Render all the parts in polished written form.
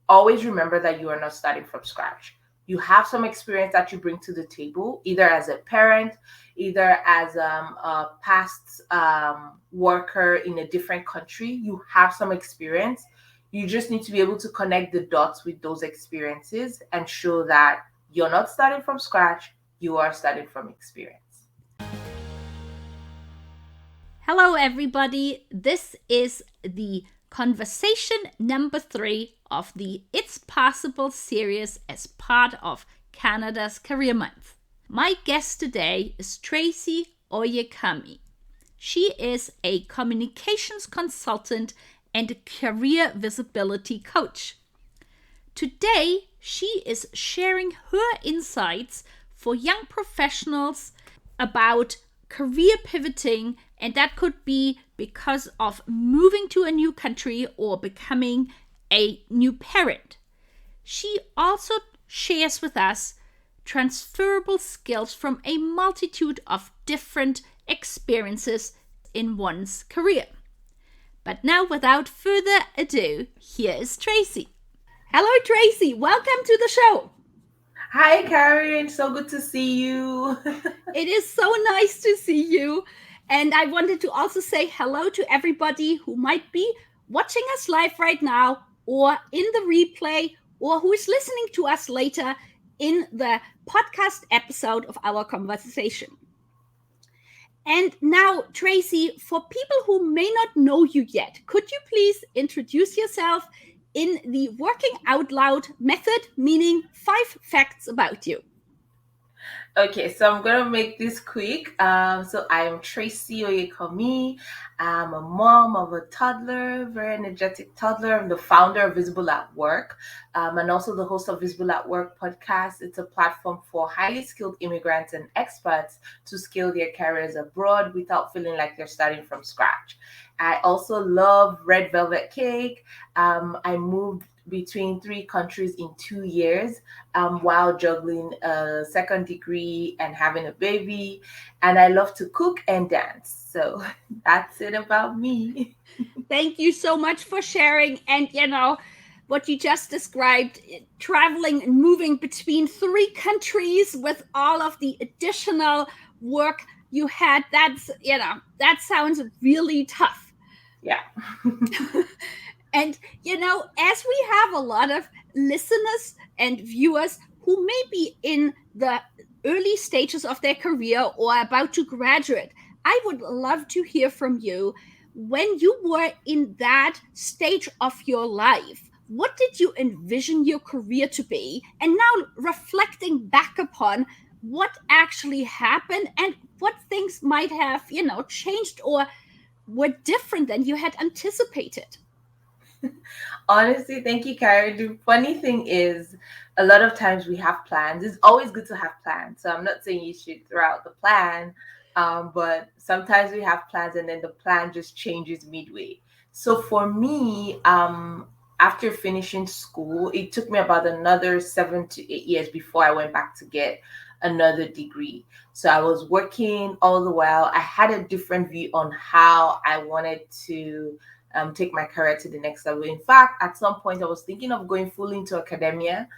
always remember that you are not starting from scratch. You have some experience that you bring to the table, either as a parent, either as a past worker in a different country. You have some experience. You just need to be able to connect the dots with those experiences and show that you're not starting from scratch, you are starting from experience. Hello, everybody. This is the conversation number 3 of the It's Possible series as part of Canada's Career Month. My guest today is Tracy Oyekanmi. She is a communications consultant and a career visibility coach. Today, she is sharing her insights for young professionals about career pivoting, and that could be because of moving to a new country or becoming a new parent. She also shares with us transferable skills from a multitude of different experiences in one's career. But now, without further ado, here is Tracy. Hello, Tracy. Welcome to the show. Hi, Karen. So good to see you. It is so nice to see you. And I wanted to also say hello to everybody who might be watching us live right now or in the replay or who is listening to us later in the podcast episode of our conversation. And now, Tracy, for people who may not know you yet, could you please introduce yourself in the working out loud method, meaning 5 facts about you? Okay, so I'm gonna make this quick. So I'm Tracy Oyekanmi. I'm a mom of a toddler, very energetic toddler. I'm the founder of Visible at Work, and also the host of Visible at Work podcast. It's a platform for highly skilled immigrants and expats to scale their careers abroad without feeling like they're starting from scratch. I also love red velvet cake. I moved between 3 countries in 2 years while juggling a second degree and having a baby. And I love to cook and dance. So that's it about me. Thank you so much for sharing. And, what you just described, traveling and moving between 3 countries with all of the additional work you had, that sounds really tough. Yeah. And, as we have a lot of listeners and viewers who may be in the early stages of their career or about to graduate, I would love to hear from you. When you were in that stage of your life, what did you envision your career to be? And now reflecting back upon what actually happened and what things might have, changed or were different than you had anticipated. Honestly, thank you, Karen. The funny thing is, a lot of times we have plans. It's always good to have plans. So I'm not saying you should throw out the plan, but sometimes we have plans and then the plan just changes midway. So for me, after finishing school, it took me about another 7 to 8 years before I went back to get another degree. So I was working all the while. I had a different view on how I wanted to take my career to the next level. In fact, at some point, I was thinking of going fully into academia,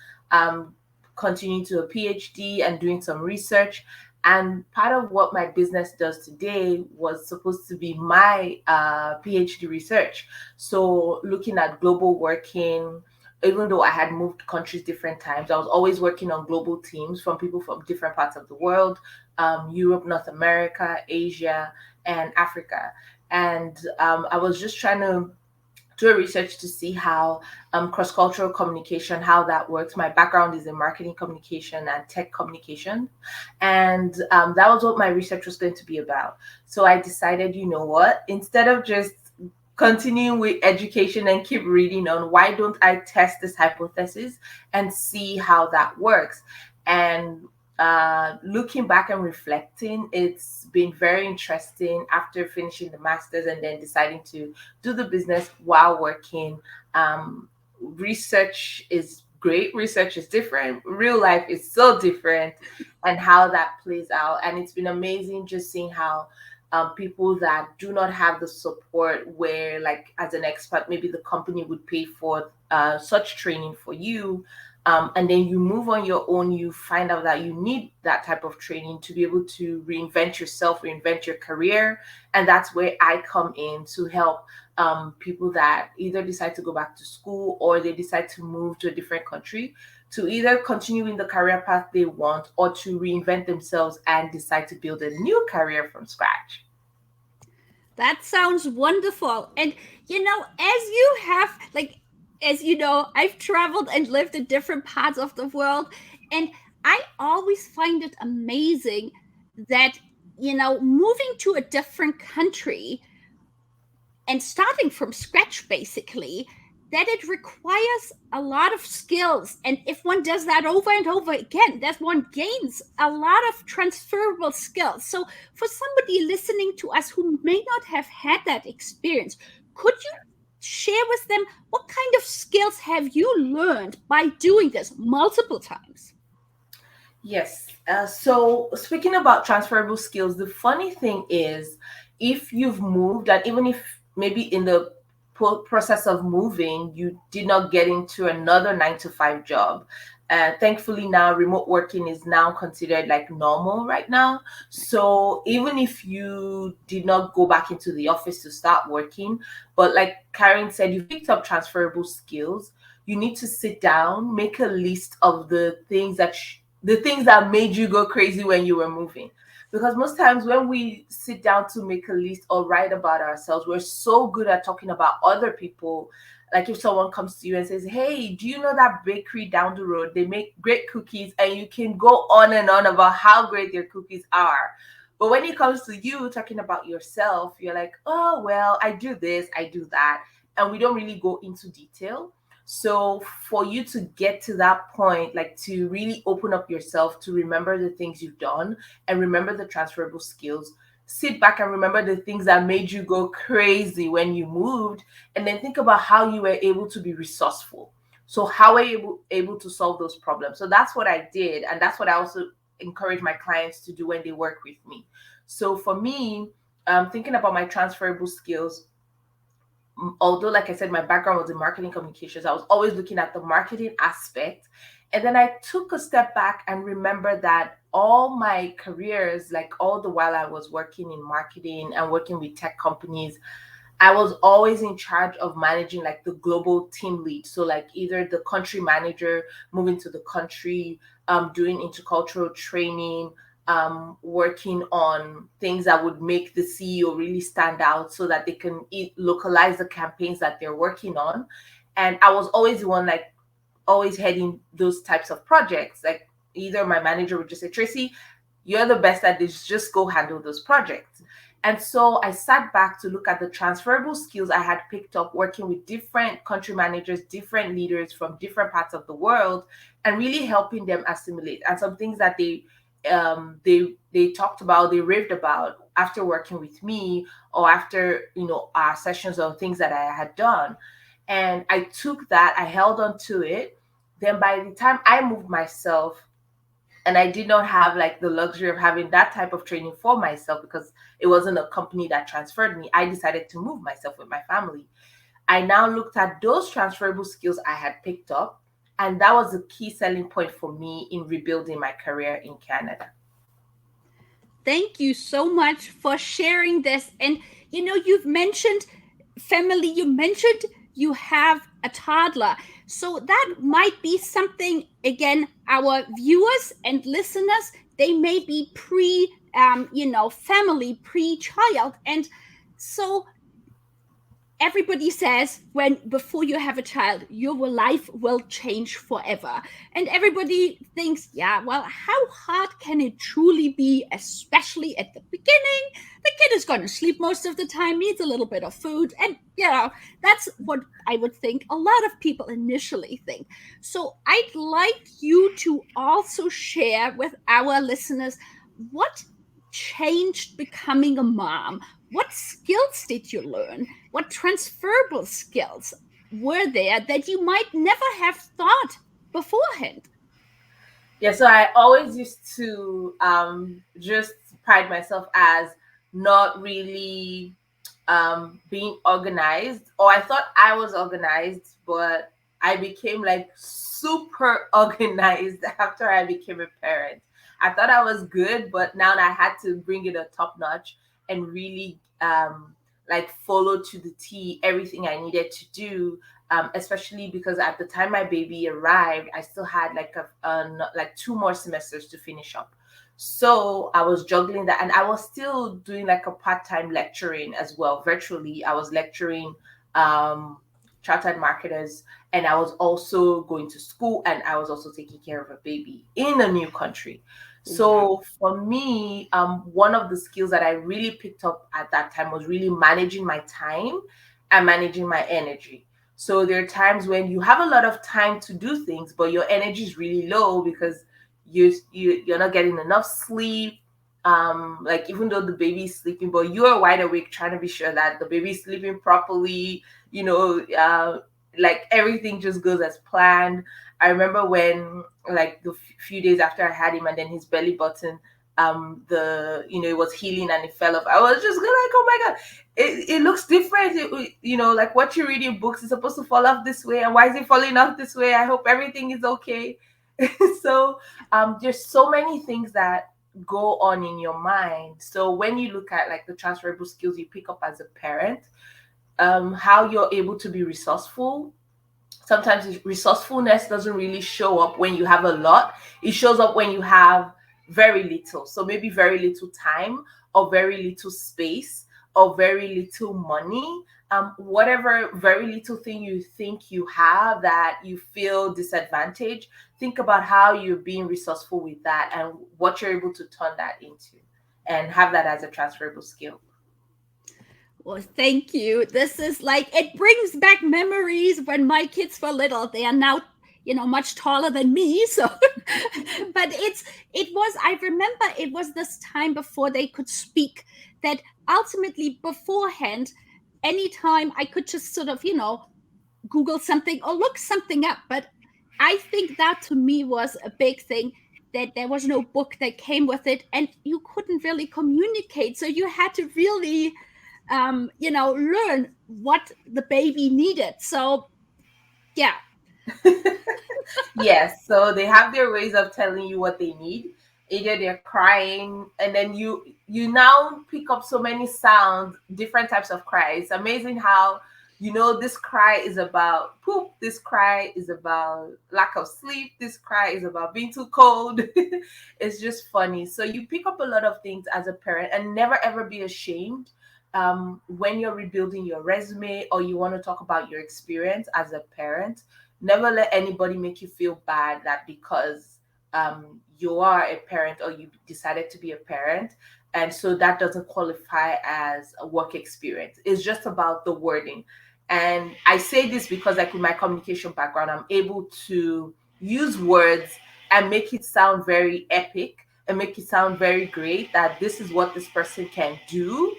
continuing to a PhD and doing some research. And part of what my business does today was supposed to be my PhD research. So looking at global working, even though I had moved countries different times, I was always working on global teams from people from different parts of the world, Europe, North America, Asia, and Africa. And I was just trying to do a research to see how cross-cultural communication, how that works. My background is in marketing communication and tech communication. And that was what my research was going to be about. So I decided, you know what, instead of just continuing with education and keep reading on, why don't I test this hypothesis and see how that works? And looking back and reflecting, it's been very interesting after finishing the master's and then deciding to do the business while working. Research is great. Research is different. Real life is so different, and how that plays out. And it's been amazing just seeing how people that do not have the support where, like, as an expat, maybe the company would pay for such training for you. And then you move on your own, you find out that you need that type of training to be able to reinvent yourself, reinvent your career. And that's where I come in to help people that either decide to go back to school or they decide to move to a different country to either continue in the career path they want or to reinvent themselves and decide to build a new career from scratch. That sounds wonderful. And as you have, like, as you know, I've traveled and lived in different parts of the world, and I always find it amazing that, moving to a different country and starting from scratch, basically, that it requires a lot of skills. And if one does that over and over again, that one gains a lot of transferable skills. So, for somebody listening to us who may not have had that experience, could you share with them what kind of skills have you learned by doing this multiple times? Yes. So, speaking about transferable skills, the funny thing is, if you've moved, and even if maybe in the process of moving, you did not get into another 9 to 5 job. Thankfully, now remote working is now considered like normal right now. So even if you did not go back into the office to start working, but like Karen said, you picked up transferable skills. You need to sit down, make a list of the things that made you go crazy when you were moving. Because most times when we sit down to make a list or write about ourselves, we're so good at talking about other people. Like if someone comes to you and says, "Hey, do you know that bakery down the road? They make great cookies," and you can go on and on about how great their cookies are. But when it comes to you talking about yourself, you're like, "Oh, well, I do this, I do that." And we don't really go into detail. So for you to get to that point, like to really open up yourself, to remember the things you've done and remember the transferable skills, sit back and remember the things that made you go crazy when you moved, and then think about how you were able to be resourceful. So how were you able to solve those problems? So that's what I did, and that's what I also encourage my clients to do when they work with me. So for me, thinking about my transferable skills, although like I said, my background was in marketing communications, I was always looking at the marketing aspect. And then I took a step back and remember that all my careers, like all the while I was working in marketing and working with tech companies, I was always in charge of managing like the global team lead. So like either the country manager moving to the country, doing intercultural training, working on things that would make the CEO really stand out so that they can localize the campaigns that they're working on. And I was always the one like always heading those types of projects. Like either my manager would just say, "Tracy, you're the best at this, just go handle those projects." And so I sat back to look at the transferable skills I had picked up working with different country managers, different leaders from different parts of the world, and really helping them assimilate. And some things that they talked about, they raved about after working with me or after our sessions or things that I had done. And I took that, I held on to it. Then by the time I moved myself, and I did not have like the luxury of having that type of training for myself because it wasn't a company that transferred me. I decided to move myself with my family. I now looked at those transferable skills I had picked up, and that was a key selling point for me in rebuilding my career in Canada. Thank you so much for sharing this. And you've mentioned family, you mentioned you have a toddler. So that might be something, again, our viewers and listeners, they may be family, pre-child. And so everybody says when before you have a child, your life will change forever. And everybody thinks, yeah, well, how hard can it truly be, especially at the beginning? The kid is going to sleep most of the time, needs a little bit of food. And, that's what I would think a lot of people initially think. So I'd like you to also share with our listeners what changed becoming a mom. What skills did you learn? What transferable skills were there that you might never have thought beforehand? Yeah, so I always used to just pride myself as not really being organized, or I thought I was organized, but I became like super organized after I became a parent. I thought I was good, but now I had to bring it a top notch and really like follow to the T everything I needed to do. Especially because at the time my baby arrived, I still had like like 2 more semesters to finish up. So I was juggling that, and I was still doing like a part-time lecturing as well. Virtually, I was lecturing um, chartered marketers, and I was also going to school, and I was also taking care of a baby in a new country. Wow. So for me, one of the skills that I really picked up at that time was really managing my time and managing my energy. So there are times when you have a lot of time to do things, but your energy is really low because you're not getting enough sleep. Like even though the baby's sleeping, but you're wide awake trying to be sure that the baby's sleeping properly. You know, like everything just goes as planned. I remember when like the few days after I had him, and then his belly button, the it was healing and it fell off. I was just like, oh my god, it looks different. Like what you read in books is supposed to fall off this way, and why is it falling off this way? I hope everything is okay. So there's so many things that go on in your mind. So when you look at like the transferable skills you pick up as a parent, how you're able to be resourceful. Sometimes resourcefulness doesn't really show up when you have a lot. It shows up when you have very little. So maybe very little time, or very little space, or very little money. Whatever very little thing you think you have that you feel disadvantaged, think about how you're being resourceful with that and what you're able to turn that into, and have that as a transferable skill. Well, thank you. This is like, it brings back memories when my kids were little. They are now, much taller than me. So, but it was, I remember it was this time before they could speak that ultimately beforehand, anytime I could just sort of, Google something or look something up. But I think that to me was a big thing, that there was no book that came with it and you couldn't really communicate. So you had to really learn what the baby needed. So, yeah. Yes, so they have their ways of telling you what they need. Either they're crying, and then you now pick up so many sounds, different types of cries. It's amazing how this cry is about poop, this cry is about lack of sleep, this cry is about being too cold. It's just funny. So you pick up a lot of things as a parent, and never ever be ashamed when you're rebuilding your resume, or you want to talk about your experience as a parent. Never let anybody make you feel bad that because you are a parent, or you decided to be a parent, and so that doesn't qualify as a work experience. It's just about the wording. And I say this because, like, with my communication background, I'm able to use words and make it sound very epic and make it sound very great, that this is what this person can do,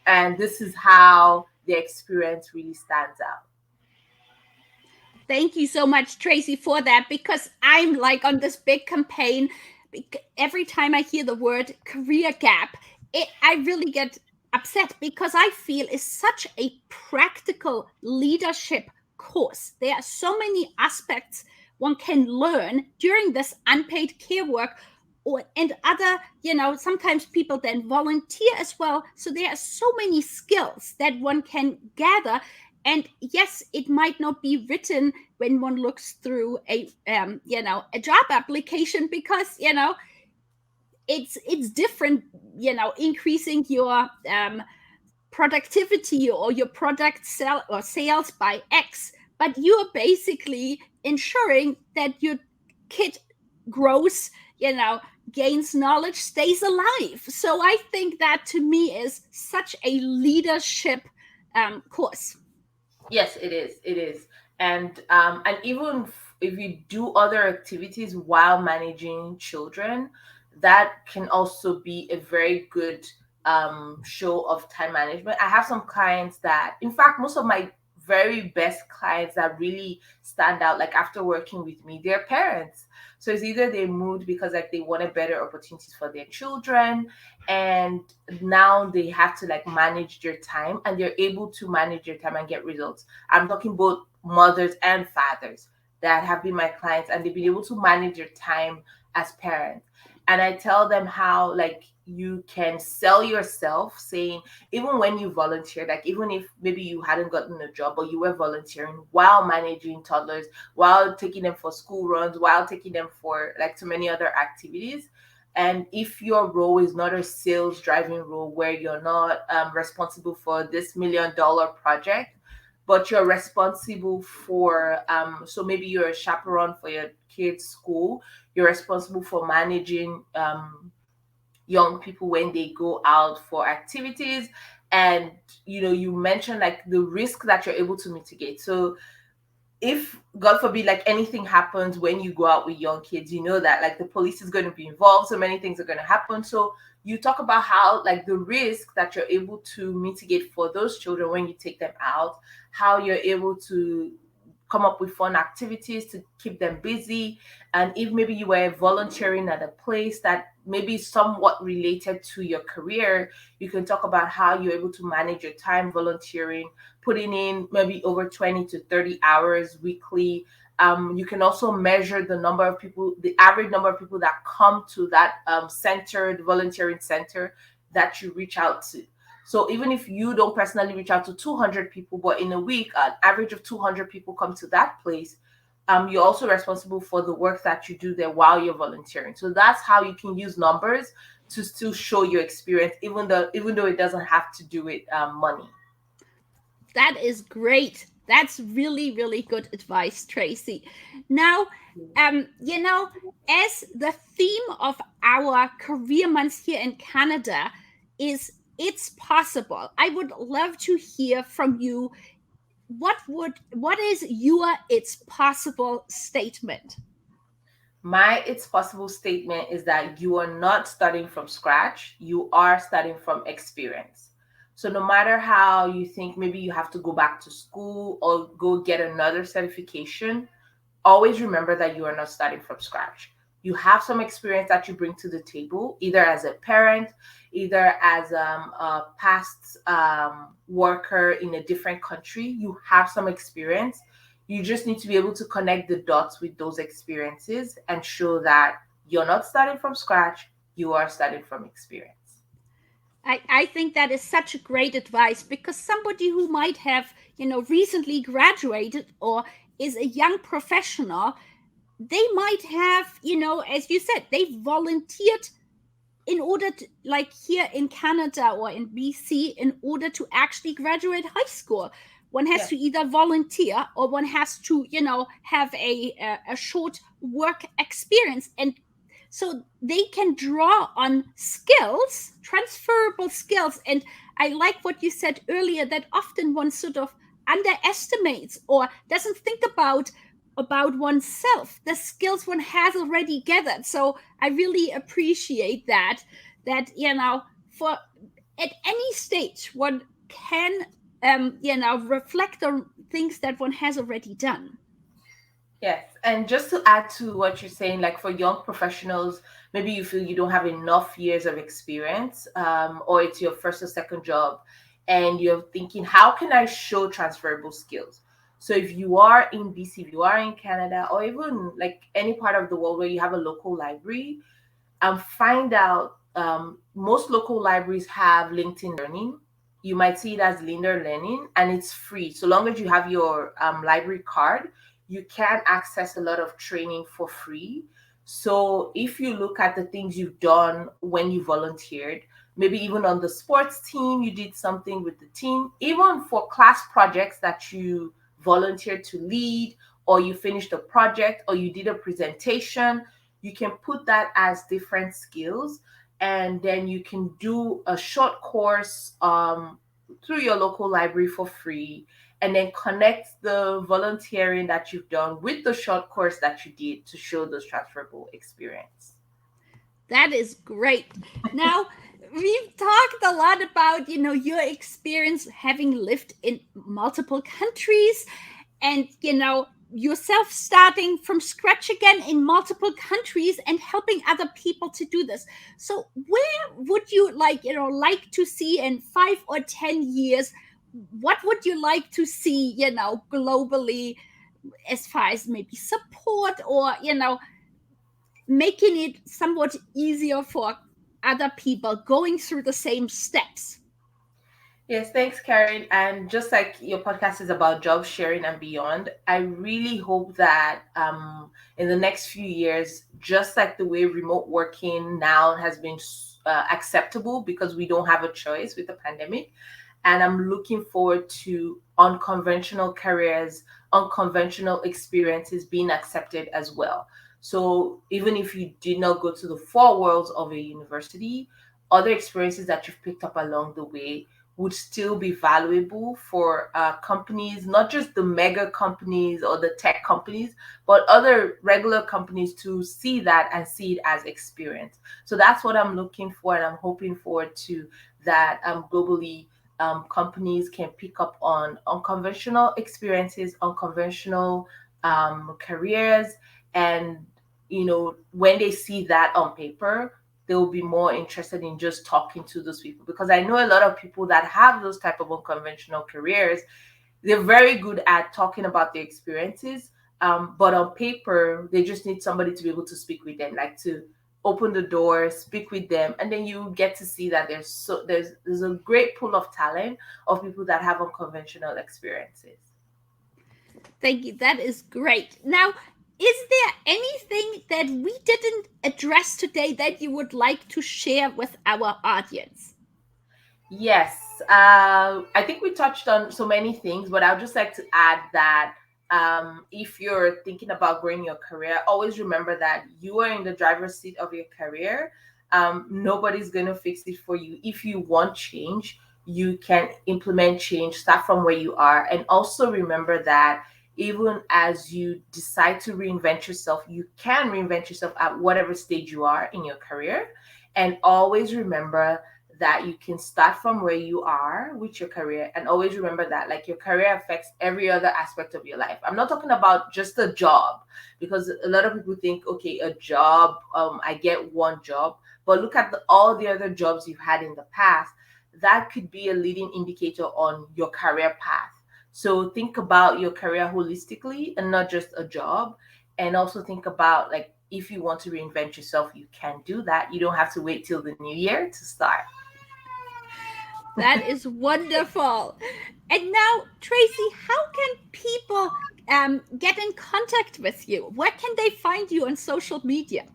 and this is how the experience really stands out. Thank you so much, Tracy, for that, because I'm like on this big campaign. Every time I hear the word career gap, I really get upset because I feel it's such a practical leadership course. There are so many aspects one can learn during this unpaid care work, and other, sometimes people then volunteer as well. So there are so many skills that one can gather. And yes, it might not be written when one looks through a job application, because it's different, increasing your productivity or your product sell or sales by X, but you're basically ensuring that your kid grows, gains knowledge, stays alive. So I think that to me is such a leadership course. Yes, it is. It is. And even if you do other activities while managing children, that can also be a very good show of time management. I have some clients that, in fact, most of my very best clients that really stand out, like after working with me, they're parents. So it's either they moved because like they wanted better opportunities for their children, and now they have to like manage their time, and they're able to manage their time and get results. I'm talking both mothers and fathers that have been my clients, and they've been able to manage their time as parents. And I tell them how like you can sell yourself, saying even when you volunteer, like even if maybe you hadn't gotten a job, but you were volunteering while managing toddlers, while taking them for school runs, while taking them for like too many other activities. And if your role is not a sales driving role where you're not responsible for this $1 million project, but you're responsible for so maybe you're a chaperone for your kids school, you're responsible for managing young people when they go out for activities. And you mentioned like the risk that you're able to mitigate. So if God forbid like anything happens when you go out with young kids, you know that like the police is going to be involved, so many things are going to happen. So you talk about how like the risk that you're able to mitigate for those children when you take them out, how you're able to come up with fun activities to keep them busy. And if maybe you were volunteering at a place that maybe is somewhat related to your career, you can talk about how you're able to manage your time volunteering, putting in maybe over 20 to 30 hours weekly. You can also measure the number of people, the average number of people that come to that center, the volunteering center that you reach out to. So even if you don't personally reach out to 200 people, but in a week, an average of 200 people come to that place, you're also responsible for the work that you do there while you're volunteering. So that's how you can use numbers to still show your experience, even though it doesn't have to do with money. That is great. That's really, really good advice, Tracy. Now, as the theme of our career months here in Canada is it's possible, I would love to hear from you. What is your it's possible statement? My it's possible statement is that you are not starting from scratch, you are starting from experience. So no matter how you think maybe you have to go back to school or go get another certification, always remember that you are not starting from scratch. You have some experience that you bring to the table, either as a parent, either as a past worker in a different country. You have some experience. You just need to be able to connect the dots with those experiences and show that you're not starting from scratch, you are starting from experience. I think that is such a great advice because somebody who might have, recently graduated or is a young professional, they might have, as you said, they volunteered in order to, like here in Canada or in BC, in order to actually graduate high school. One has Yeah. to either volunteer or one has to, have a short work experience. And so they can draw on skills, transferable skills. And I like what you said earlier that often one sort of underestimates or doesn't think about oneself, the skills one has already gathered. So I really appreciate that for at any stage one can reflect on things that one has already done. Yes, and just to add to what you're saying, like for young professionals, maybe you feel you don't have enough years of experience, or it's your first or second job, and you're thinking, how can I show transferable skills? So if you are in BC, if you are in Canada, or even like any part of the world where you have a local library, find out most local libraries have LinkedIn Learning. You might see it as Linder Learning, and it's free. So long as you have your library card, you can access a lot of training for free. So if you look at the things you've done when you volunteered, maybe even on the sports team, you did something with the team, even for class projects that you volunteered to lead, or you finished a project, or you did a presentation, you can put that as different skills. And then you can do a short course through your local library for free, and then connect the volunteering that you've done with the short course that you did to show those transferable experience. That is great. Now, we've talked a lot about, your experience having lived in multiple countries and, yourself starting from scratch again in multiple countries and helping other people to do this. So, where would you like to see in 5 or 10 years? What would you like to see, globally, as far as maybe support or, making it somewhat easier for other people going through the same steps? Yes, thanks, Karen. And just like your podcast is about job sharing and beyond, I really hope that in the next few years, just like the way remote working now has been acceptable because we don't have a choice with the pandemic, and I'm looking forward to unconventional careers, unconventional experiences being accepted as well. So even if you did not go to the four walls of a university, other experiences that you've picked up along the way would still be valuable for companies, not just the mega companies or the tech companies, but other regular companies to see that and see it as experience. So that's what I'm looking for, and I'm hoping forward to that globally. Companies can pick up on unconventional experiences, unconventional careers, and when they see that on paper, they'll be more interested in just talking to those people, because I know a lot of people that have those type of unconventional careers. They're very good at talking about their experiences, but on paper they just need somebody to be able to speak with them, like to open the door, speak with them, and then you get to see that there's a great pool of talent of people that have unconventional experiences. Thank you. That is great. Now, is there anything that we didn't address today that you would like to share with our audience? Yes, I think we touched on so many things, but I'd just like to add that if you're thinking about growing your career, always remember that you are in the driver's seat of your career. Nobody's going to fix it for you. If you want change, you can implement change, start from where you are. And also remember that even as you decide to reinvent yourself, you can reinvent yourself at whatever stage you are in your career. And always remember that you can start from where you are with your career, and always remember that like your career affects every other aspect of your life. I'm not talking about just a job, because a lot of people think, okay, a job, I get one job, but look at all the other jobs you've had in the past. That could be a leading indicator on your career path. So think about your career holistically and not just a job. And also think about, like, if you want to reinvent yourself, you can do that. You don't have to wait till the new year to start. That is wonderful. And now, Tracy, how can people get in contact with you? Where can they find you on social media?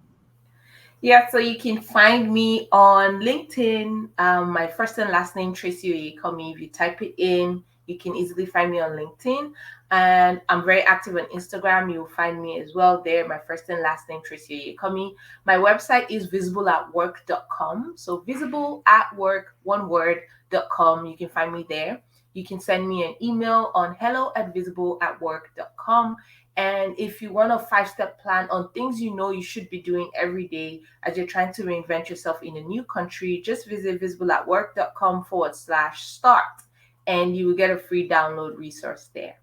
Yeah, so you can find me on LinkedIn. My first and last name, Tracy Oyekanmi. If you type it in, you can easily find me on LinkedIn. And I'm very active on Instagram. You'll find me as well there. My first and last name, Tracy Oyekanmi. My website is visibleatwork.com. So visibleatwork, one word.com. You can find me there. You can send me an email on hello@visibleatwork.com. And if you want a 5-step plan on things you know you should be doing every day as you're trying to reinvent yourself in a new country, just visit visibleatwork.com/start, and you will get a free download resource there.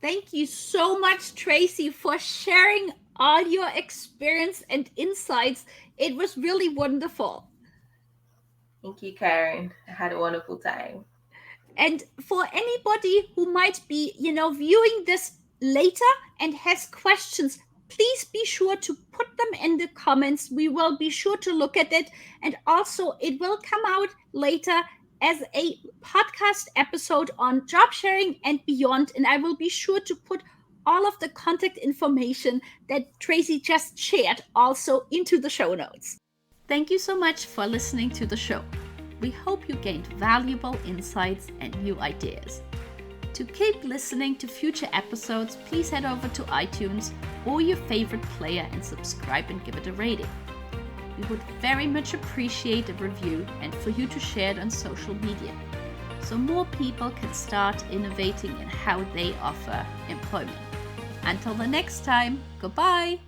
Thank you so much, Tracy, for sharing all your experience and insights. It was really wonderful. Thank you, Karen. I had a wonderful time. And for anybody who might be, viewing this later and has questions, please be sure to put them in the comments. We will be sure to look at it. And also, it will come out later as a podcast episode on job sharing and beyond. And I will be sure to put all of the contact information that Tracy just shared also into the show notes. Thank you so much for listening to the show. We hope you gained valuable insights and new ideas. To keep listening to future episodes, please head over to iTunes or your favorite player and subscribe and give it a rating. We would very much appreciate a review and for you to share it on social media, so more people can start innovating in how they offer employment. Until the next time, goodbye!